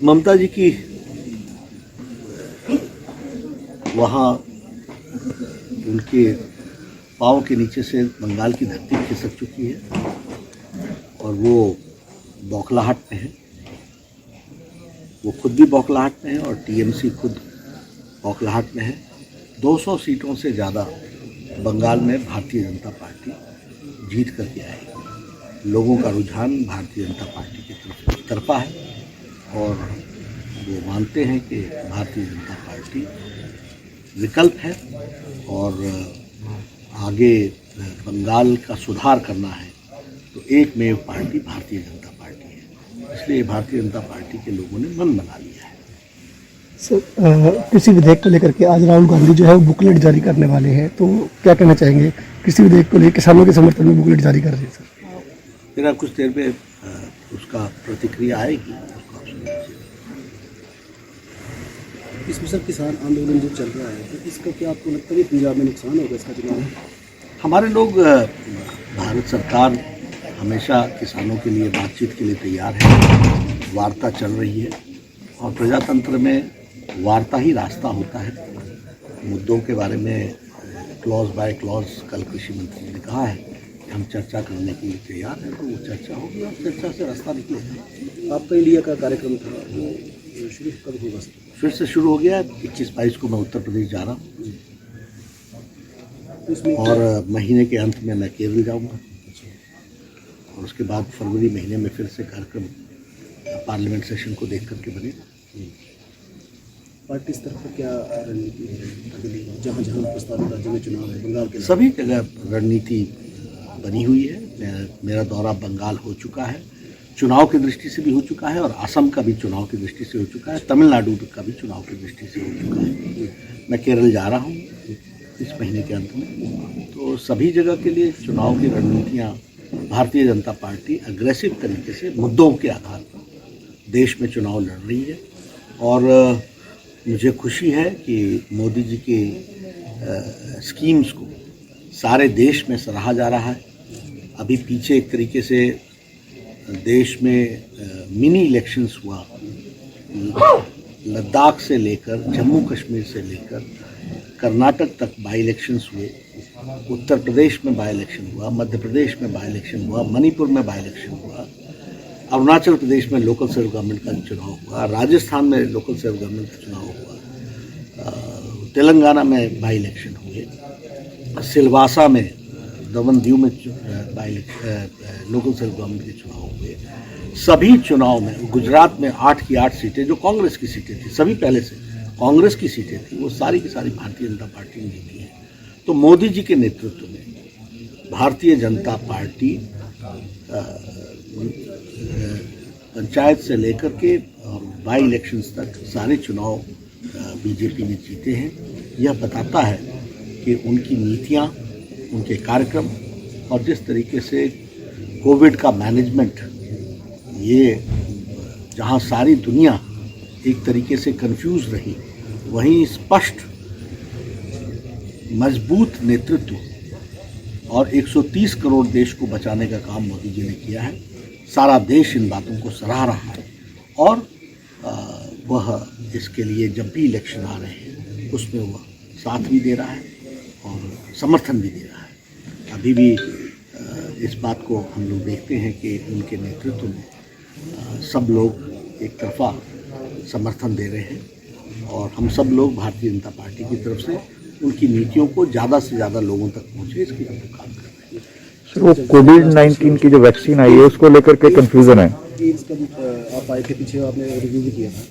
ममता जी की वहाँ उनके पाँव के नीचे से बंगाल की धरती खिसक चुकी है और वो बौखलाहट में है। वो खुद भी बौखलाहट में है और टीएमसी खुद बौखलाहट में है। 200 सीटों से ज़्यादा बंगाल में भारतीय जनता पार्टी जीत करके आएगी। लोगों का रुझान भारतीय जनता पार्टी की तरफा है और वो मानते हैं कि भारतीय जनता पार्टी विकल्प है और आगे बंगाल का सुधार करना है तो एकमेव पार्टी भारतीय जनता पार्टी है। इसलिए भारतीय जनता पार्टी के लोगों ने मन बना लिया है। सर, कृषि विधेयक को लेकर के आज राहुल गांधी जो है वो बुकलेट जारी करने वाले हैं, तो क्या कहना चाहेंगे? कृषि विधेयक को लेकर किसानों के समर्थन में बुकलेट जारी कर रहे हैं सर। मेरा कुछ देर में उसका प्रतिक्रिया आएगी। इसमें सर किसान आंदोलन जो चल रहा है तो इसका क्या आपको लगता है कि पंजाब में नुकसान होगा इसका चुनाव? हमारे लोग, भारत सरकार हमेशा किसानों के लिए बातचीत के लिए तैयार है। वार्ता चल रही है और प्रजातंत्र में वार्ता ही रास्ता होता है। मुद्दों के बारे में क्लॉज बाय क्लॉज कल कृषि मंत्री ने कहा है कि हम चर्चा करने के लिए तैयार हैं, तो वो चर्चा होगी और चर्चा से रास्ता निकलेगा। आपका इंडिया का कार्यक्रम था वो शुरू कब होगा? फिर से शुरू हो गया। 21-22 को मैं उत्तर प्रदेश जा रहा हूँ और महीने के अंत में मैं केरल जाऊँगा और उसके बाद फरवरी महीने में फिर से कार्यक्रम पार्लियामेंट सेशन को देख करके बनेगा। पार्टी स्तर पर क्या रणनीति है? जहाँ जहाँ प्रस्तावित राज्य में चुनाव है, बंगाल के सभी जगह रणनीति बनी हुई है। मेरा दौरा बंगाल हो चुका है, चुनाव की दृष्टि से भी हो चुका है और असम का भी चुनाव की दृष्टि से हो चुका है, तमिलनाडु का भी चुनाव की दृष्टि से हो चुका है। मैं केरल जा रहा हूँ इस महीने के अंत में, तो सभी जगह के लिए चुनाव की रणनीतियाँ भारतीय जनता पार्टी अग्रेसिव तरीके से मुद्दों के आधार पर देश में चुनाव लड़ रही है। और मुझे खुशी है कि मोदी जी के स्कीम्स को सारे देश में सराहा जा रहा है। अभी पीछे एक तरीके से देश में मिनी इलेक्शंस हुआ, लद्दाख से लेकर जम्मू कश्मीर से लेकर कर्नाटक तक बाई इलेक्शंस हुए, उत्तर प्रदेश में बाई इलेक्शन हुआ, मध्य प्रदेश में बाई इलेक्शन हुआ, मणिपुर में बाई इलेक्शन हुआ, अरुणाचल प्रदेश में लोकल सेल्फ गवर्नमेंट का चुनाव हुआ, राजस्थान में लोकल सेल्फ गवर्नमेंट का चुनाव हुआ, तेलंगाना में बाई इलेक्शन हुए, सिलवासा में, दमन दीव में लोकल सेल्फ गवर्नमेंट के चुनाव हुए। सभी चुनाव में गुजरात में 8 की 8 सीटें जो कांग्रेस की सीटें थी, सभी पहले से कांग्रेस की सीटें थी, वो सारी की सारी भारतीय जनता पार्टी ने जीती है। तो मोदी जी के नेतृत्व में भारतीय जनता पार्टी पंचायत से लेकर के और बाई इलेक्शंस तक सारे चुनाव बीजेपी ने जीते हैं। यह बताता है कि उनकी नीतियां, उनके कार्यक्रम और जिस तरीके से कोविड का मैनेजमेंट, ये जहां सारी दुनिया एक तरीके से कंफ्यूज रही, वहीं स्पष्ट मजबूत नेतृत्व और 130 करोड़ देश को बचाने का काम मोदी जी ने किया है। सारा देश इन बातों को सराह रहा है और वह इसके लिए जब भी इलेक्शन आ रहे हैं उसमें वह साथ भी दे रहा है और समर्थन भी दे रहा है। अभी भी इस बात को हम लोग देखते हैं कि उनके नेतृत्व में सब लोग एक तरफा समर्थन दे रहे हैं और हम सब लोग भारतीय जनता पार्टी की तरफ से उनकी नीतियों को ज़्यादा से ज़्यादा लोगों तक पहुँचे इसके लिए काम कर रहे हैं। सर, वो कोविड-19 की जो वैक्सीन आई है उसको लेकर के कंफ्यूजन है। इसका भी आप आए थे पीछे, आपने रिव्यू भी किया था,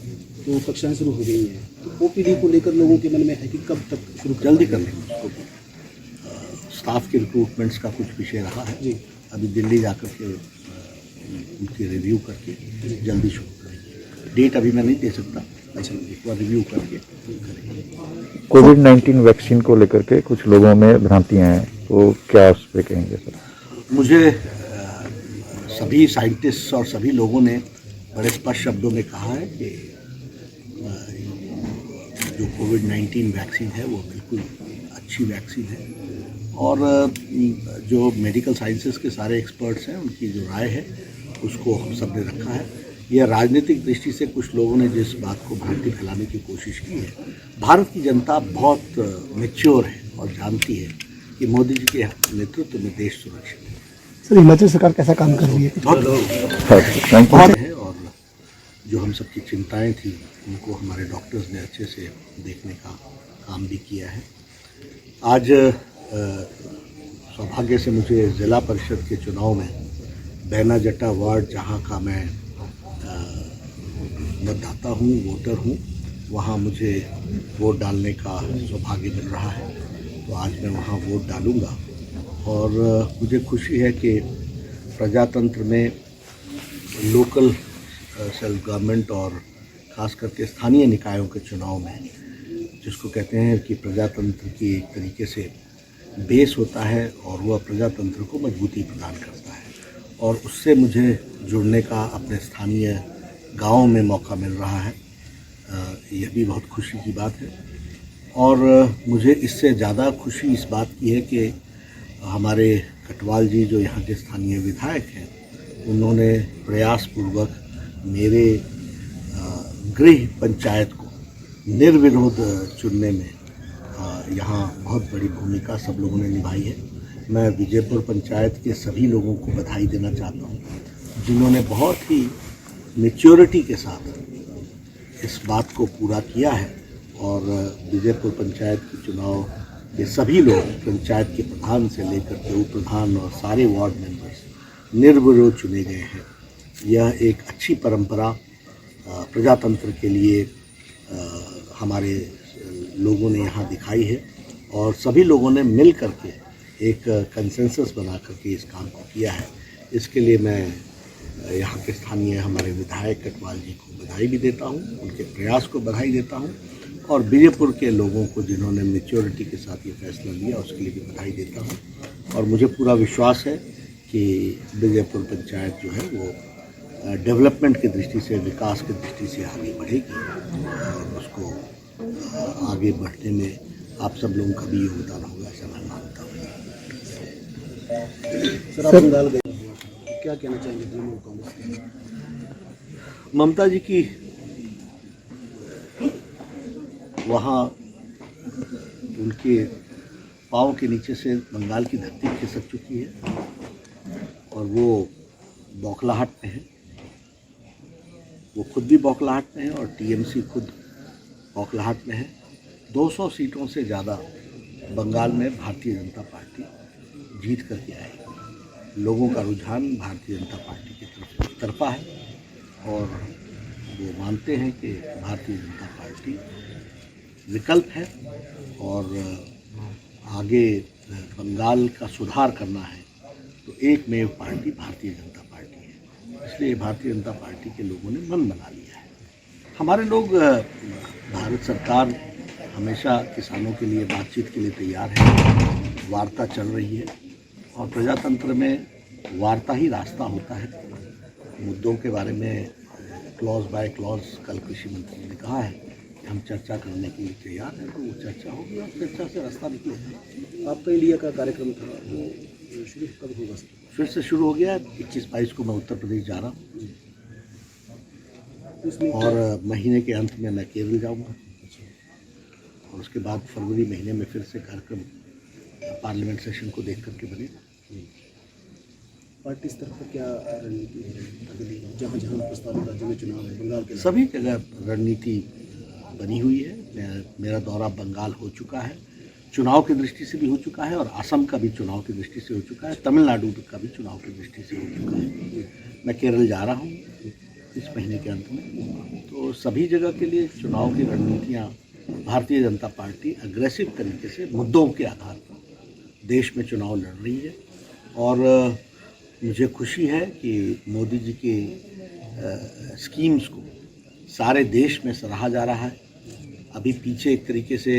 तो कक्षाएं शुरू हो गई हैं, तो ओपीडी को लेकर लोगों के मन में है कि कब तक शुरू? जल्दी कर लेंगे उसको। स्टाफ के रिक्रूटमेंट्स का कुछ विषय रहा है जी, अभी दिल्ली जाकर के उनकी रिव्यू करके जल्दी शुरू करेंगे। डेट अभी मैं नहीं दे सकता, अच्छा एक बार रिव्यू करके करेंगे। कोविड-19 वैक्सीन को लेकर के कुछ लोगों में भ्रांतियां हैं, तो क्या उस पर कहेंगे सर? मुझे सभी साइंटिस्ट और सभी लोगों ने बड़े स्पष्ट शब्दों में कहा है कि जो कोविड-19 वैक्सीन है वो बिल्कुल अच्छी वैक्सीन है और जो मेडिकल साइंसेस के सारे एक्सपर्ट्स हैं उनकी जो राय है उसको हम सब ने रखा है। यह राजनीतिक दृष्टि से कुछ लोगों ने जिस बात को भ्रांति फैलाने की कोशिश की है, भारत की जनता बहुत मैच्योर है और जानती है कि मोदी जी के नेतृत्व में देश सुरक्षित है। सर हिमाचल सरकार कैसा काम कर रही है? बहुत है और जो हम सबकी चिंताएं थी उनको हमारे डॉक्टर्स ने अच्छे से देखने का काम भी किया है। आज सौभाग्य से मुझे ज़िला परिषद के चुनाव में बैना जट्टा वार्ड जहां का मैं मतदाता हूं, वोटर हूं, वहां मुझे वोट डालने का सौभाग्य मिल रहा है। तो आज मैं वहां वोट डालूंगा और मुझे खुशी है कि प्रजातंत्र में लोकल सेल्फ गवर्नमेंट और ख़ास करके स्थानीय निकायों के चुनाव में जिसको कहते हैं कि प्रजातंत्र की एक तरीके से बेस होता है और वह प्रजातंत्र को मजबूती प्रदान करता है और उससे मुझे जुड़ने का अपने स्थानीय गाँव में मौका मिल रहा है। यह भी बहुत खुशी की बात है और मुझे इससे ज़्यादा खुशी इस बात की है कि हमारे कटवाल जी जो यहाँ के स्थानीय विधायक हैं उन्होंने प्रयासपूर्वक मेरे गृह पंचायत को निर्विरोध चुनने में यहाँ बहुत बड़ी भूमिका सब लोगों ने निभाई है। मैं विजयपुर पंचायत के सभी लोगों को बधाई देना चाहता हूँ जिन्होंने बहुत ही मैच्योरिटी के साथ इस बात को पूरा किया है और विजयपुर पंचायत के चुनाव के सभी लोग पंचायत के प्रधान से लेकर के उप प्रधान और सारे वार्ड मेंबर्स निर्विरोध चुने गए हैं। यह एक अच्छी परंपरा प्रजातंत्र के लिए हमारे लोगों ने यहाँ दिखाई है और सभी लोगों ने मिल करके एक कंसेंसस बना करके इस काम को किया है। इसके लिए मैं यहाँ के स्थानीय हमारे विधायक कटवाल जी को बधाई भी देता हूँ, उनके प्रयास को बधाई देता हूँ और विजयपुर के लोगों को जिन्होंने मैच्योरिटी के साथ ये फैसला लिया उसके लिए भी बधाई देता हूँ। और मुझे पूरा विश्वास है कि विजयपुर पंचायत जो है वो डेवलपमेंट की दृष्टि से, विकास की दृष्टि से आगे बढ़ेगी और उसको आगे बढ़ने में आप सब लोगों का भी योगदान होगा ऐसा मैं मानता हूँ। सर आप बंगाल गए, क्या कहना चाहेंगे तृणमूल कांग्रेस के? ममता जी की वहाँ उनके पाँव के नीचे से बंगाल की धरती खिसक चुकी है और वो बौखलाहट में है। वो खुद भी बौखलाहट में है और टीएमसी खुद बौखलाहट में है। 200 सीटों से ज़्यादा बंगाल में भारतीय जनता पार्टी जीत करके आएगी। लोगों का रुझान भारतीय जनता पार्टी की तरफा है और वो मानते हैं कि भारतीय जनता पार्टी विकल्प है और आगे बंगाल का सुधार करना है तो एकमेव पार्टी भारतीय जनता पार्टी है। इसलिए भारतीय जनता पार्टी के लोगों ने मन बना लिया है। हमारे लोग, भारत सरकार हमेशा किसानों के लिए बातचीत के लिए तैयार है। वार्ता चल रही है और प्रजातंत्र में वार्ता ही रास्ता होता है। मुद्दों के बारे में क्लॉज बाय क्लॉज कल कृषि मंत्री ने कहा है कि हम चर्चा करने के लिए तैयार हैं, तो वो चर्चा होगी और चर्चा से रास्ता निकलेगा। आपका इंडिया का कार्यक्रम था वो शुरू कब होगा सर? फिर से शुरू हो गया। 21-22 को मैं उत्तर प्रदेश जा रहा हूँ और महीने के अंत में मैं केरल जाऊँगा और उसके बाद फरवरी महीने में फिर से कार्यक्रम पार्लियामेंट सेशन को देख करके बनेगा। पार्टी स्तर पर क्या रणनीति है अगली, जहाँ जहाँ प्रस्तावित राज्य में चुनाव है बंगाल के सभी जगह रणनीति बनी हुई है। मेरा दौरा बंगाल हो चुका है, चुनाव की दृष्टि से भी हो चुका है और असम का भी चुनाव की दृष्टि से हो चुका है, तमिलनाडु का भी चुनाव की दृष्टि से हो चुका है। मैं केरल जा रहा हूँ इस महीने के अंत में। तो सभी जगह के लिए चुनाव की रणनीतियाँ भारतीय जनता पार्टी अग्रेसिव तरीके से मुद्दों के आधार पर देश में चुनाव लड़ रही है और मुझे खुशी है कि मोदी जी के स्कीम्स को सारे देश में सराहा जा रहा है। अभी पीछे एक तरीके से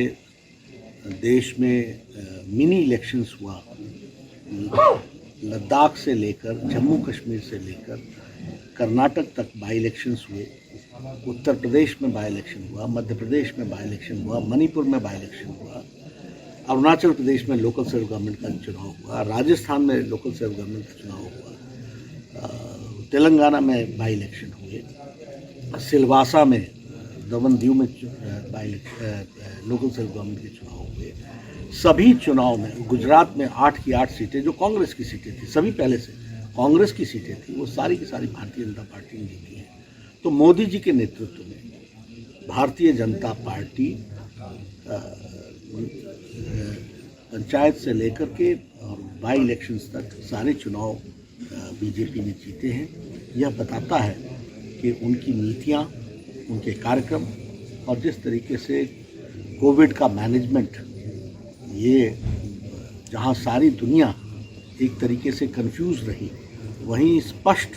देश में मिनी इलेक्शंस हुआ, लद्दाख से लेकर जम्मू कश्मीर से लेकर कर्नाटक तक बाई इलेक्शंस हुए, उत्तर प्रदेश में बाई इलेक्शन हुआ, मध्य प्रदेश में बाई इलेक्शन हुआ, मणिपुर में बाई इलेक्शन हुआ, अरुणाचल प्रदेश में लोकल सेल्फ गवर्नमेंट का चुनाव हुआ, राजस्थान में लोकल सेल्फ गवर्नमेंट का चुनाव हुआ, तेलंगाना में बाई इलेक्शन हुए। सिलवासा में दमनदीव में लोकल सेल्फ गवर्नमेंट के चुनाव हुए। सभी चुनाव में गुजरात में 8 की 8 सीटें जो कांग्रेस की सीटें थी, सभी पहले से कांग्रेस की सीटें थी, वो सारी की सारी भारतीय जनता पार्टी ने जीती है। तो मोदी जी के नेतृत्व में भारतीय जनता पार्टी पंचायत से लेकर के और बाई इलेक्शंस तक सारे चुनाव बीजेपी ने जीते हैं। यह बताता है कि उनकी नीतियां, उनके कार्यक्रम और जिस तरीके से कोविड का मैनेजमेंट, ये जहां सारी दुनिया एक तरीके से कंफ्यूज रही, वहीं स्पष्ट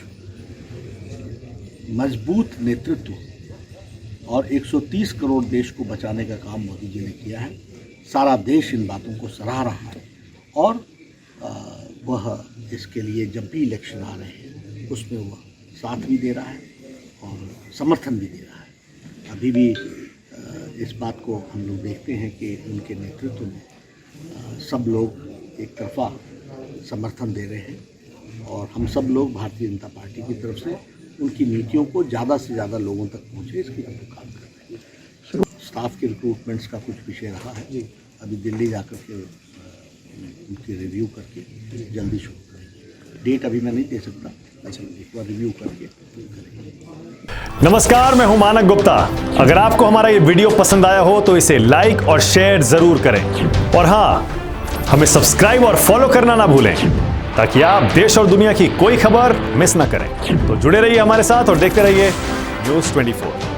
मजबूत नेतृत्व और 130 करोड़ देश को बचाने का काम मोदी जी ने किया है। सारा देश इन बातों को सराह रहा है और वह इसके लिए जब भी इलेक्शन आ रहे हैं उसमें वह साथ भी दे रहा है और समर्थन भी दे रहा है। अभी भी इस बात को हम लोग देखते हैं कि उनके नेतृत्व में सब लोग एक तरफा समर्थन दे रहे हैं और हम सब लोग भारतीय जनता पार्टी की तरफ से उनकी नीतियों को ज़्यादा से ज़्यादा लोगों तक पहुँचे, इसके लिए हम काम कर रहे हैं। स्टाफ के रिक्रूटमेंट्स का कुछ विषय रहा है, अभी दिल्ली जाकर के उनकी रिव्यू करके जल्दी शुरू करेंगे। डेट अभी मैं नहीं दे सकता, अच्छा एक बार रिव्यू करके करेंगे। नमस्कार, मैं हूं मानक गुप्ता। अगर आपको हमारा ये वीडियो पसंद आया हो तो इसे लाइक और शेयर जरूर करें और हाँ, हमें सब्सक्राइब और फॉलो करना ना भूलें ताकि आप देश और दुनिया की कोई खबर मिस ना करें। तो जुड़े रहिए हमारे साथ और देखते रहिए न्यूज़ 24।